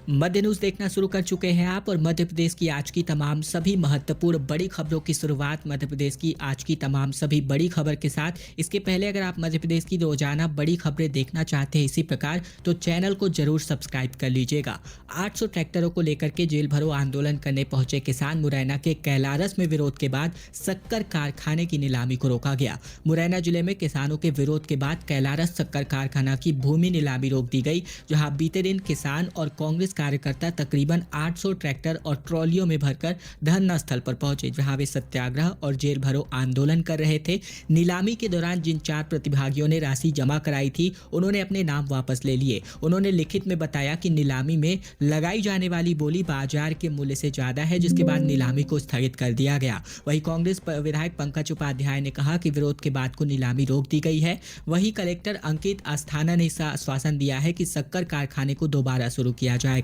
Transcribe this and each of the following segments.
मध्य news देखना शुरू कर चुके हैं आप और मध्य प्रदेश की आज की तमाम सभी महत्वपूर्ण बड़ी खबरों की शुरुआत मध्य प्रदेश की आज की तमाम सभी बड़ी खबर के साथ। इसके पहले अगर आप मध्य प्रदेश की रोजाना बड़ी खबरें देखना चाहते हैं इसी प्रकार तो चैनल को जरूर सब्सक्राइब कर लीजिएगा। 800 ट्रैक्टरों को लेकर के जेल भरो आंदोलन करने पहुंचे किसान। मुरैना के कैलारस में विरोध के बाद शक्कर कारखाने की नीलामी को रोका गया। मुरैना जिले में किसानों के विरोध के बाद कैलारस शक्कर कारखाना की भूमि नीलामी रोक दी गई, जहां बीते दिन किसान और कांग्रेस कार्यकर्ता तकरीबन 800 ट्रैक्टर और ट्रॉलियों में भरकर धरना स्थल पर पहुंचे, जहां वे सत्याग्रह और जेल भरो आंदोलन कर रहे थे। नीलामी के दौरान जिन 4 प्रतिभागियों ने राशि जमा कराई थी उन्होंने अपने नाम वापस ले लिए। उन्होंने लिखित में बताया कि नीलामी में लगाई जाने वाली बोली बाजार के मूल्य से ज्यादा है, जिसके बाद नीलामी को स्थगित कर दिया गया। वहीं कांग्रेस विधायक पंकज उपाध्याय ने कहा कि विरोध के बाद को नीलामी रोक दी गई है। वहीं कलेक्टर अंकित अस्थाना ने आश्वासन दिया है कि शक्कर कारखाने को दोबारा शुरू किया जाएगा।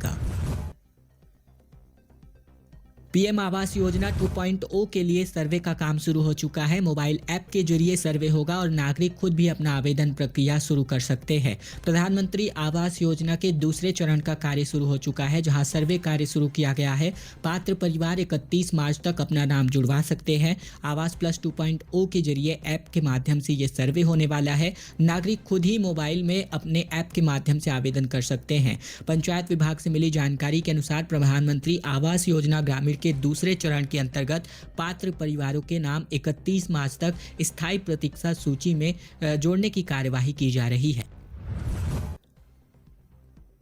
पीएम आवास योजना 2.0 के लिए सर्वे का काम शुरू हो चुका है। मोबाइल ऐप के जरिए सर्वे होगा और नागरिक खुद भी अपना आवेदन प्रक्रिया शुरू कर सकते हैं। प्रधानमंत्री आवास योजना के दूसरे चरण का कार्य शुरू हो चुका है, जहां सर्वे कार्य शुरू किया गया है। पात्र परिवार 31 मार्च तक अपना नाम जुड़वा सकते हैं। आवास प्लस 2.0 के जरिए ऐप के माध्यम से ये सर्वे होने वाला है। नागरिक खुद ही मोबाइल में अपने ऐप के माध्यम से आवेदन कर सकते हैं। पंचायत विभाग से मिली जानकारी के अनुसार प्रधानमंत्री आवास योजना ग्रामीण के दूसरे चरण के अंतर्गत पात्र परिवारों के नाम 31 मार्च तक स्थायी प्रतीक्षा सूची में जोड़ने की कार्यवाही की जा रही है।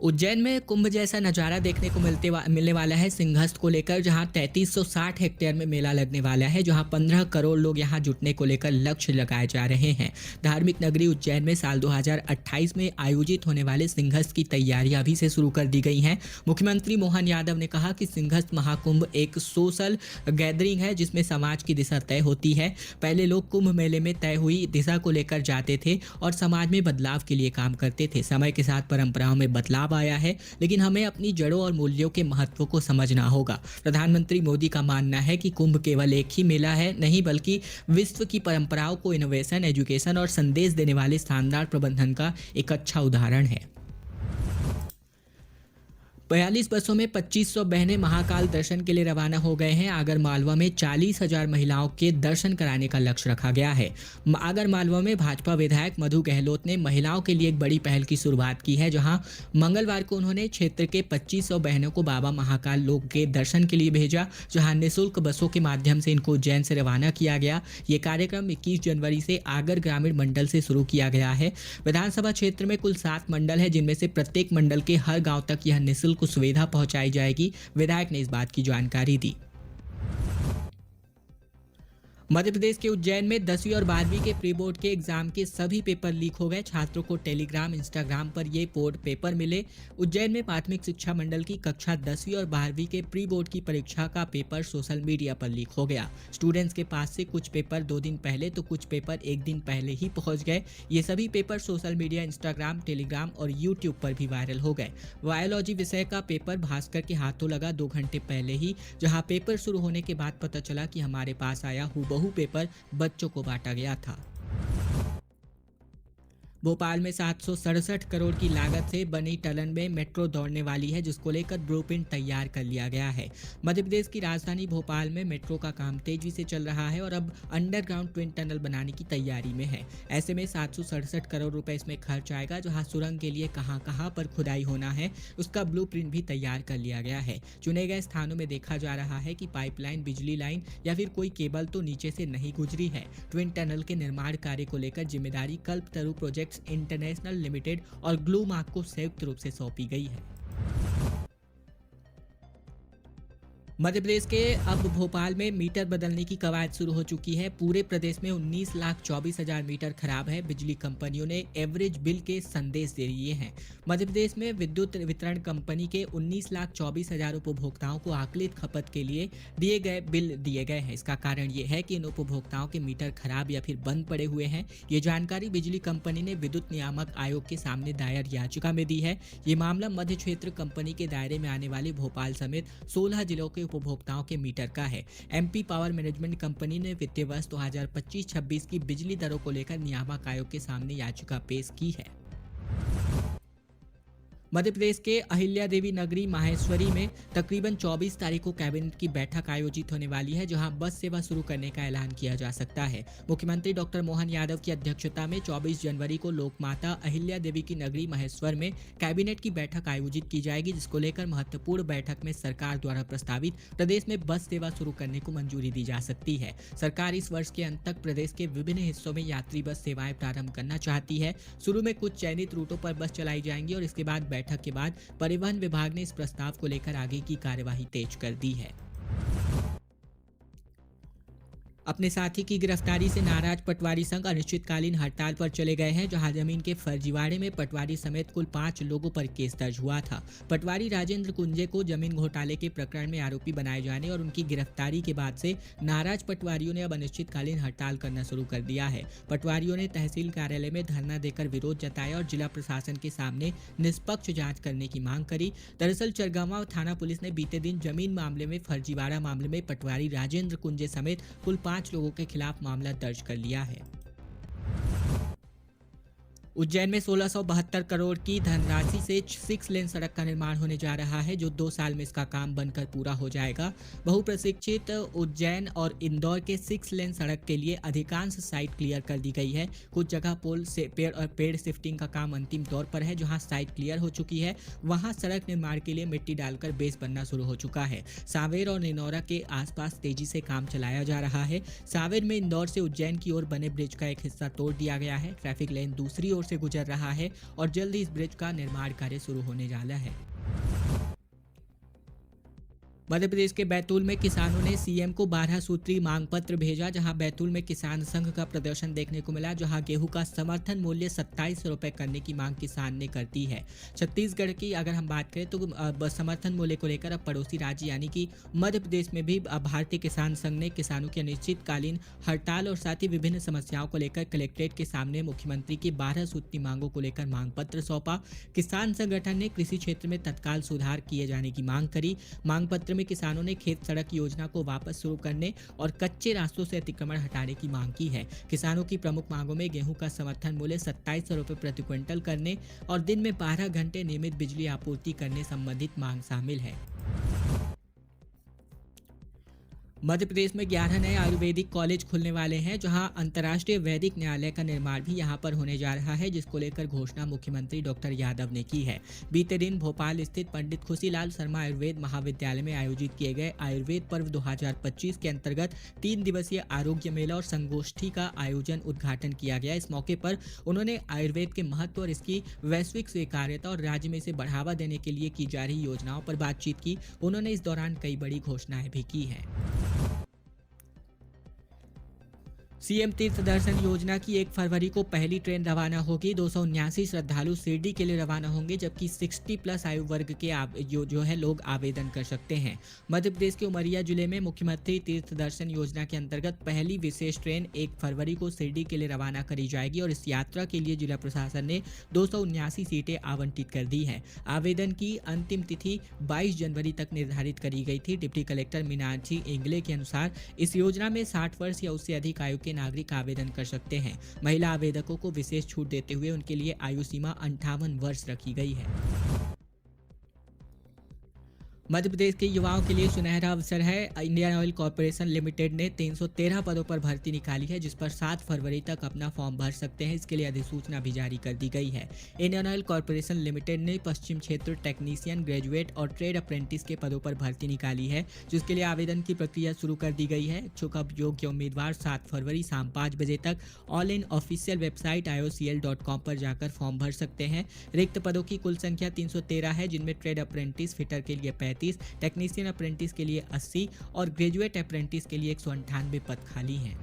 उज्जैन में कुंभ जैसा नजारा देखने को मिलने वाला है सिंहस्थ को लेकर, जहां 3360 हेक्टेयर में मेला लगने वाला है, जहां 15 करोड़ लोग यहां जुटने को लेकर लक्ष्य लगाए जा रहे हैं। धार्मिक नगरी उज्जैन में साल 2028 में आयोजित होने वाले सिंहस्थ की तैयारियां अभी से शुरू कर दी गई हैं। मुख्यमंत्री मोहन यादव ने कहा कि सिंहस्थ महाकुंभ एक सोशल गैदरिंग है, जिसमें समाज की दिशा तय होती है। पहले लोग कुंभ मेले में तय हुई दिशा को लेकर जाते थे और समाज में बदलाव के लिए काम करते थे। समय के साथ परंपराओं में बदलाव आया है, लेकिन हमें अपनी जड़ों और मूल्यों के महत्व को समझना होगा। प्रधानमंत्री मोदी का मानना है कि कुंभ केवल एक ही मेला है नहीं, बल्कि विश्व की परंपराओं को इनोवेशन, एजुकेशन और संदेश देने वाले शानदार प्रबंधन का एक अच्छा उदाहरण है। 42 बसों में 2500 बहनें महाकाल दर्शन के लिए रवाना हो गए हैं। आगर मालवा में 40,000 महिलाओं के दर्शन कराने का लक्ष्य रखा गया है। आगर मालवा में भाजपा विधायक मधु गहलोत ने महिलाओं के लिए एक बड़ी पहल की शुरुआत की है, जहां मंगलवार को उन्होंने क्षेत्र के 2500 बहनों को बाबा महाकाल लोक के दर्शन के लिए भेजा, जहां निःशुल्क बसों के माध्यम से इनको उज्जैन से रवाना किया गया। ये कार्यक्रम 21 जनवरी से आगर ग्रामीण मंडल से शुरू किया गया है। विधानसभा क्षेत्र में कुल 7 मंडल है, जिनमें से प्रत्येक मंडल के हर गाँव तक यह निःशुल्क को सुविधा पहुंचाई जाएगी। विधायक ने इस बात की जानकारी दी। मध्य प्रदेश के उज्जैन में 10वीं और 12वीं के प्री बोर्ड के एग्जाम के सभी पेपर लीक हो गए। छात्रों को टेलीग्राम, इंस्टाग्राम पर ये बोर्ड पेपर मिले। उज्जैन में प्राथमिक शिक्षा मंडल की कक्षा 10वीं और 12वीं के प्री बोर्ड की परीक्षा का पेपर सोशल मीडिया पर लीक हो गया। स्टूडेंट्स के पास से कुछ पेपर 2 दिन पहले तो कुछ पेपर 1 दिन पहले ही पहुंच गए। ये सभी paper social media, Instagram, Telegram और यूट्यूब पर भी वायरल हो गए। बायोलॉजी विषय का पेपर भास्कर के हाथों लगा 2 घंटे पहले ही, जहां पेपर शुरू होने के बाद पता चला कि हमारे पास आया हूबहू पेपर बच्चों को बांटा गया था। भोपाल में 767 करोड़ की लागत से बनी टनल में मेट्रो दौड़ने वाली है, जिसको लेकर ब्लूप्रिंट तैयार कर लिया गया है। मध्य प्रदेश की राजधानी भोपाल में मेट्रो का काम तेजी से चल रहा है और अब अंडरग्राउंड ट्विन टनल बनाने की तैयारी में है। ऐसे में 767 करोड़ रुपए इसमें खर्च आएगा, जहां सुरंग के लिए कहां कहां पर खुदाई होना है उसका ब्लूप्रिंट भी तैयार कर लिया गया है। चुने गए स्थानों में देखा जा रहा है कि पाइपलाइन, बिजली लाइन या फिर कोई केबल तो नीचे से नहीं गुजरी है। ट्विन टनल के निर्माण कार्य को लेकर जिम्मेदारी कल्पतरु प्रोजेक्ट इंटरनेशनल लिमिटेड और ग्लू मार्क को संयुक्त रूप से सौंपी गई है। मध्य प्रदेश के अब भोपाल में मीटर बदलने की कवायद शुरू हो चुकी है। पूरे प्रदेश में 19,24,000 मीटर खराब है। बिजली कंपनियों ने एवरेज बिल के संदेश दे दिए हैं। मध्य प्रदेश में विद्युत वितरण कंपनी के 19,24,000 उपभोक्ताओं को आकलित खपत के लिए दिए गए बिल दिए गए हैं। इसका कारण ये है कि इन उपभोक्ताओं के मीटर खराब या फिर बंद पड़े हुए हैं। ये जानकारी बिजली कंपनी ने विद्युत नियामक आयोग के सामने दायर याचिका में दी है। ये मामला मध्य क्षेत्र कंपनी के दायरे में आने वाली भोपाल समेत 16 जिलों के उपभोक्ताओं के मीटर का है। एमपी पावर मैनेजमेंट कंपनी ने वित्तीय वर्ष 2025-26 की बिजली दरों को लेकर नियामक आयोग के सामने याचिका पेश की है। मध्य प्रदेश के अहिल्या देवी नगरी माहेश्वरी में तकरीबन 24 तारीख को कैबिनेट की बैठक आयोजित होने वाली है, जहां बस सेवा शुरू करने का ऐलान किया जा सकता है। मुख्यमंत्री डॉक्टर मोहन यादव की अध्यक्षता में 24 जनवरी को लोकमाता अहिल्या देवी की नगरी महेश्वर में कैबिनेट की बैठक आयोजित की जाएगी, जिसको लेकर महत्वपूर्ण बैठक में सरकार द्वारा प्रस्तावित प्रदेश में बस सेवा शुरू करने को मंजूरी दी जा सकती है। सरकार इस वर्ष के अंत तक प्रदेश के विभिन्न हिस्सों में यात्री बस सेवाएं प्रारंभ करना चाहती है। शुरू में कुछ चयनित रूटों पर बस चलाई जाएंगी और इसके बाद बैठक के बाद परिवहन विभाग ने इस प्रस्ताव को लेकर आगे की कार्यवाही तेज कर दी है। अपने साथी की गिरफ्तारी से नाराज पटवारी संघ अनिश्चितकालीन हड़ताल पर चले गए हैं, जहां जमीन के फर्जीवाड़े में पटवारी समेत कुल 5 लोगों पर केस दर्ज हुआ था। पटवारी राजेंद्र कुंजे को जमीन घोटाले के प्रकरण में आरोपी बनाए जाने और उनकी गिरफ्तारी के बाद से नाराज पटवारियों ने अब अनिश्चितकालीन हड़ताल करना शुरू कर दिया है। पटवारियों ने तहसील कार्यालय में धरना देकर विरोध जताया और जिला प्रशासन के सामने निष्पक्ष जाँच करने की मांग करी। दरअसल चरगावा थाना पुलिस ने बीते दिन जमीन मामले में फर्जीवाड़ा मामले में पटवारी राजेंद्र कुंजे समेत कुल 5 लोगों के खिलाफ मामला दर्ज कर लिया है। उज्जैन में 1672 करोड़ की धनराशि से 6 लेन सड़क का निर्माण होने जा रहा है, जो 2 साल में इसका काम बनकर पूरा हो जाएगा। बहुप्रतीक्षित उज्जैन और इंदौर के 6 लेन सड़क के लिए अधिकांश साइट क्लियर कर दी गई है। कुछ जगह पोल से पेड़ शिफ्टिंग का काम अंतिम दौर पर है। जहां साइट क्लियर हो चुकी है, वहां सड़क निर्माण के लिए मिट्टी डालकर बेस बनना शुरू हो चुका है। सांवेर और निनौरा के आसपास तेजी से काम चलाया जा रहा है। सांवेर में इंदौर से उज्जैन की ओर बने ब्रिज का एक हिस्सा तोड़ दिया गया है। ट्रैफिक लेन दूसरी ओर से गुजर रहा है और जल्द ही इस ब्रिज का निर्माण कार्य शुरू होने वाला है। मध्य प्रदेश के बैतूल में किसानों ने सीएम को 12 सूत्री मांग पत्र भेजा, जहां बैतूल में किसान संघ का प्रदर्शन देखने को मिला, जहां गेहूं का समर्थन मूल्य 27 रुपए करने की मांग किसान ने कर दी है। छत्तीसगढ़ की अगर हम बात करें तो समर्थन मूल्य को लेकर अब पड़ोसी राज्य यानी कि मध्य प्रदेश में भी भारतीय किसान संघ ने किसानों की अनिश्चितकालीन हड़ताल और साथ ही विभिन्न समस्याओं को लेकर कलेक्ट्रेट के सामने मुख्यमंत्री की 12 सूत्री मांगों को लेकर मांग पत्र सौंपा। किसान संगठन ने कृषि क्षेत्र में तत्काल सुधार किए जाने की मांग करी। मांग पत्र में किसानों ने खेत सड़क योजना को वापस शुरू करने और कच्चे रास्तों से अतिक्रमण हटाने की मांग की है। किसानों की प्रमुख मांगों में गेहूं का समर्थन मूल्य 27 रुपए प्रति क्विंटल करने और दिन में 12 घंटे नियमित बिजली आपूर्ति करने संबंधित मांग शामिल है। मध्य प्रदेश में 11 नए आयुर्वेदिक कॉलेज खुलने वाले हैं, जहां अंतर्राष्ट्रीय वैदिक न्यायालय का निर्माण भी यहां पर होने जा रहा है, जिसको लेकर घोषणा मुख्यमंत्री डॉक्टर यादव ने की है। बीते दिन भोपाल स्थित पंडित खुशीलाल शर्मा आयुर्वेद महाविद्यालय में आयोजित किए गए आयुर्वेद पर्व 2025 के अंतर्गत 3 दिवसीय आरोग्य मेला और संगोष्ठी का आयोजन उद्घाटन किया गया। इस मौके पर उन्होंने आयुर्वेद के महत्व और इसकी वैश्विक स्वीकार्यता और राज्य में इसे बढ़ावा देने के लिए की जा रही योजनाओं पर बातचीत की। उन्होंने इस दौरान कई बड़ी घोषणाएं भी की हैं। सीएम तीर्थ दर्शन योजना की 1 फरवरी को पहली ट्रेन रवाना होगी। 279 श्रद्धालु शिरडी के लिए रवाना होंगे, जबकि 60+ आयु वर्ग के जो है लोग आवेदन कर सकते हैं। मध्य प्रदेश के उमरिया जिले में मुख्यमंत्री तीर्थ दर्शन योजना के अंतर्गत पहली विशेष ट्रेन 1 फरवरी को शिरडी के लिए रवाना करी जाएगी और इस यात्रा के लिए जिला प्रशासन ने 279 सीटें आवंटित कर दी हैं। आवेदन की अंतिम तिथि 22 जनवरी तक निर्धारित करी गई थी। डिप्टी कलेक्टर मीनाक्षी इंगले के अनुसार इस योजना में 60 वर्ष या उससे अधिक आयु के नागरिक आवेदन कर सकते हैं। महिला आवेदकों को विशेष छूट देते हुए उनके लिए आयु सीमा 58 वर्ष रखी गई है। मध्य प्रदेश के युवाओं के लिए सुनहरा अवसर है। इंडियन ऑयल कॉर्पोरेशन लिमिटेड ने 313 पदों पर भर्ती निकाली है, जिस पर 7 फरवरी तक अपना फॉर्म भर सकते हैं। इसके लिए अधिसूचना भी जारी कर दी गई है। इंडियन ऑयल कॉर्पोरेशन लिमिटेड ने पश्चिम क्षेत्र टेक्नीशियन, ग्रेजुएट और ट्रेड अप्रेंटिस के पदों पर भर्ती निकाली है, जिसके लिए आवेदन की प्रक्रिया शुरू कर दी गई है। इच्छुक अब योग्य उम्मीदवार 7 फरवरी शाम 5 बजे तक all in official website iocl.com पर जाकर फॉर्म भर सकते हैं। रिक्त पदों की कुल संख्या 313 है, जिनमें ट्रेड अप्रेंटिस फिटर के लिए 35, टेक्नीशियन अप्रेंटिस के लिए 80 और ग्रेजुएट अप्रेंटिस के लिए 198 पद खाली हैं।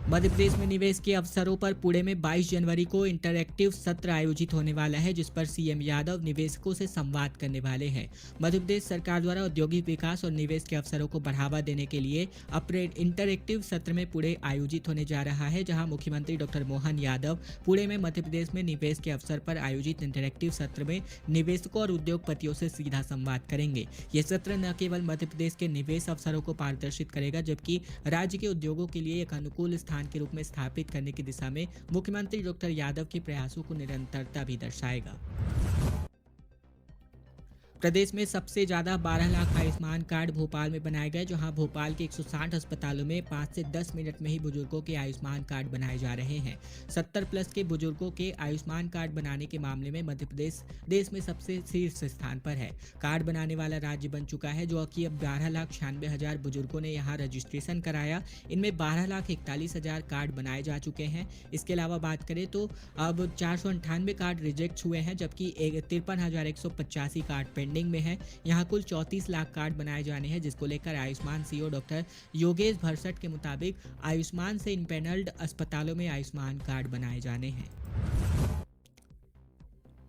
मध्य प्रदेश में निवेश के अवसरों पर पुणे में 22 जनवरी को इंटरैक्टिव सत्र आयोजित होने वाला है, जिस पर सीएम यादव निवेशकों से संवाद करने वाले हैं। मध्य प्रदेश सरकार द्वारा औद्योगिक विकास और निवेश के अवसरों को बढ़ावा देने के लिए इंटरैक्टिव सत्र में पुणे आयोजित होने जा रहा है, जहां मुख्यमंत्री डॉक्टर मोहन यादव पुणे में मध्य प्रदेश में निवेश के अवसर पर आयोजित इंटरैक्टिव सत्र में निवेशकों और उद्योगपतियों से सीधा संवाद करेंगे। ये सत्र न केवल मध्य प्रदेश के निवेश अवसरों को पारदर्शित करेगा, जबकि राज्य के उद्योगों के लिए एक अनुकूल स्थान स्थान के रूप में स्थापित करने की दिशा में मुख्यमंत्री डॉक्टर यादव के प्रयासों को निरंतरता भी दर्शाएगा। प्रदेश में सबसे ज़्यादा 12 लाख आयुष्मान कार्ड भोपाल में बनाए गए, जहां भोपाल के 160 अस्पतालों में 5 से 10 मिनट में ही बुजुर्गों के आयुष्मान कार्ड बनाए जा रहे हैं। 70 प्लस के बुजुर्गों के आयुष्मान कार्ड बनाने के मामले में मध्य प्रदेश देश में सबसे शीर्ष स्थान पर है। कार्ड बनाने वाला राज्य बन चुका है, जो कि अब 12,96,000 बुजुर्गों ने यहाँ रजिस्ट्रेशन कराया। इनमें 12,41,000 कार्ड बनाए जा चुके हैं। इसके अलावा बात करें तो अब 498 कार्ड रिजेक्ट हुए हैं, जबकि 53,185 कार्ड पेंडिंग में है। यहाँ कुल 34 लाख कार्ड बनाए जाने हैं, जिसको लेकर आयुष्मान सीईओ डॉक्टर योगेश भरसट के मुताबिक आयुष्मान से इम्पैनल्ड अस्पतालों में आयुष्मान कार्ड बनाए जाने हैं।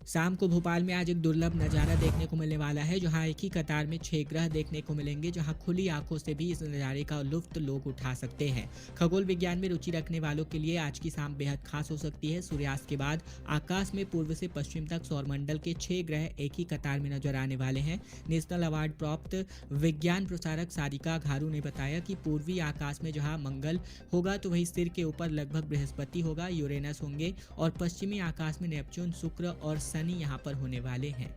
शाम को भोपाल में आज एक दुर्लभ नज़ारा देखने को मिलने वाला है, जहां एक ही कतार में 6 ग्रह देखने को मिलेंगे, जहां खुली आंखों से भी इस नज़ारे का लुत्फ लोग उठा सकते हैं। खगोल विज्ञान में रुचि रखने वालों के लिए आज की शाम बेहद खास हो सकती है। सूर्यास्त के बाद आकाश में पूर्व से पश्चिम तक सौरमंडल के 6 ग्रह एक ही कतार में नजर आने वाले हैं। नेशनल अवार्ड प्राप्त विज्ञान प्रसारक सारिका घारू ने बताया कि पूर्वी आकाश में जहाँ मंगल होगा तो वही सिर के ऊपर लगभग बृहस्पति होगा, यूरेनस होंगे और पश्चिमी आकाश में नेपच्यून, शुक्र और शनि यहाँ पर होने वाले हैं।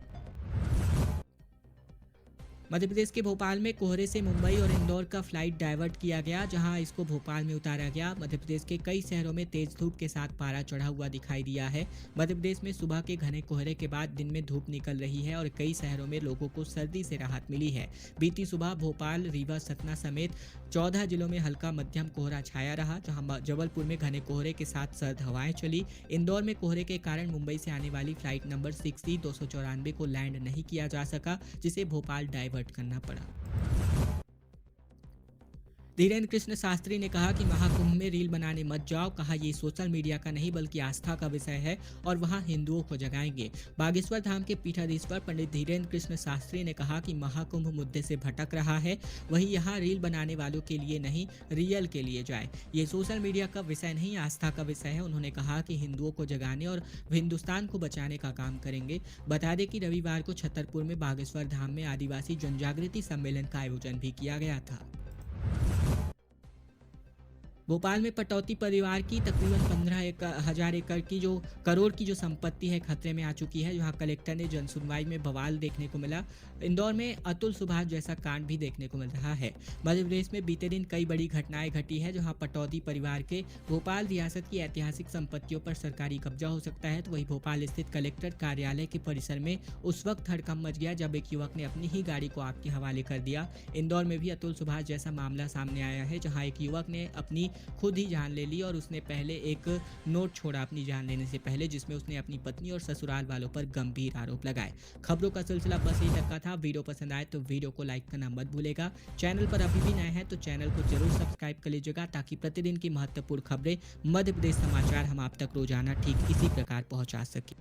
मध्य प्रदेश के भोपाल में कोहरे से मुंबई और इंदौर का फ्लाइट डाइवर्ट किया गया, जहां इसको भोपाल में उतारा गया। मध्य प्रदेश के कई शहरों में तेज धूप के साथ पारा चढ़ा हुआ दिखाई दिया है। मध्य प्रदेश में सुबह के घने कोहरे के बाद दिन में धूप निकल रही है और कई शहरों में लोगों को सर्दी से राहत मिली है। बीती सुबह भोपाल, रीवा, सतना समेत 14 जिलों में हल्का मध्यम कोहरा छाया रहा, जहां जबलपुर में घने कोहरे के साथ सर्द हवाएं चली। इंदौर में कोहरे के कारण मुंबई से आने वाली फ्लाइट नंबर 60-294 को लैंड नहीं किया जा सका, जिसे भोपाल डाइवर्ट करना पड़ा। धीरेन्द्र कृष्ण शास्त्री ने कहा कि महाकुंभ में रील बनाने मत जाओ। कहा ये सोशल मीडिया का नहीं बल्कि आस्था का विषय है और वहां हिंदुओं को जगाएंगे। बागेश्वर धाम के पीठाधीश्वर पंडित धीरेन्द्र कृष्ण शास्त्री ने कहा कि महाकुंभ मुद्दे से भटक रहा है, वही यहाँ रील बनाने वालों के लिए नहीं, रियल के लिए जाए। ये सोशल मीडिया का विषय नहीं, आस्था का विषय है। उन्होंने कहा कि हिंदुओं को जगाने और हिंदुस्तान को बचाने का काम करेंगे। बता दें कि रविवार को छतरपुर में बागेश्वर धाम में आदिवासी जनजागृति सम्मेलन का आयोजन भी किया गया था। भोपाल में पटौती परिवार की तकरीबन 15,000 एकड़ की करोड़ की संपत्ति है खतरे में आ चुकी है, जहां कलेक्टर ने जनसुनवाई में बवाल देखने को मिला। इंदौर में अतुल सुभाष जैसा कांड भी देखने को मिल रहा है। मध्य प्रदेश में बीते दिन कई बड़ी घटनाएं घटी है, जहां पटौती परिवार के भोपाल रियासत की ऐतिहासिक संपत्तियों पर सरकारी कब्जा हो सकता है, तो वही भोपाल स्थित कलेक्टर कार्यालय के परिसर में उस वक्त हड़कंप मच गया जब एक युवक ने अपनी ही गाड़ी को आग के हवाले कर दिया। इंदौर में भी अतुल सुभाष जैसा मामला सामने आया है, जहाँ एक युवक ने अपनी खुद ही जान ले ली और उसने पहले एक नोट छोड़ा अपनी जान लेने से पहले, जिसमें उसने अपनी पत्नी और ससुराल वालों पर गंभीर आरोप लगाए। खबरों का सिलसिला बस यही तक का था। वीडियो पसंद आए तो वीडियो को लाइक करना मत भूलेगा। चैनल पर अभी भी नए हैं तो चैनल को जरूर सब्सक्राइब कर लीजिएगा, ताकि प्रतिदिन की महत्वपूर्ण खबरें, मध्य प्रदेश समाचार हम आप तक रोजाना ठीक इसी प्रकार पहुंचा सकें।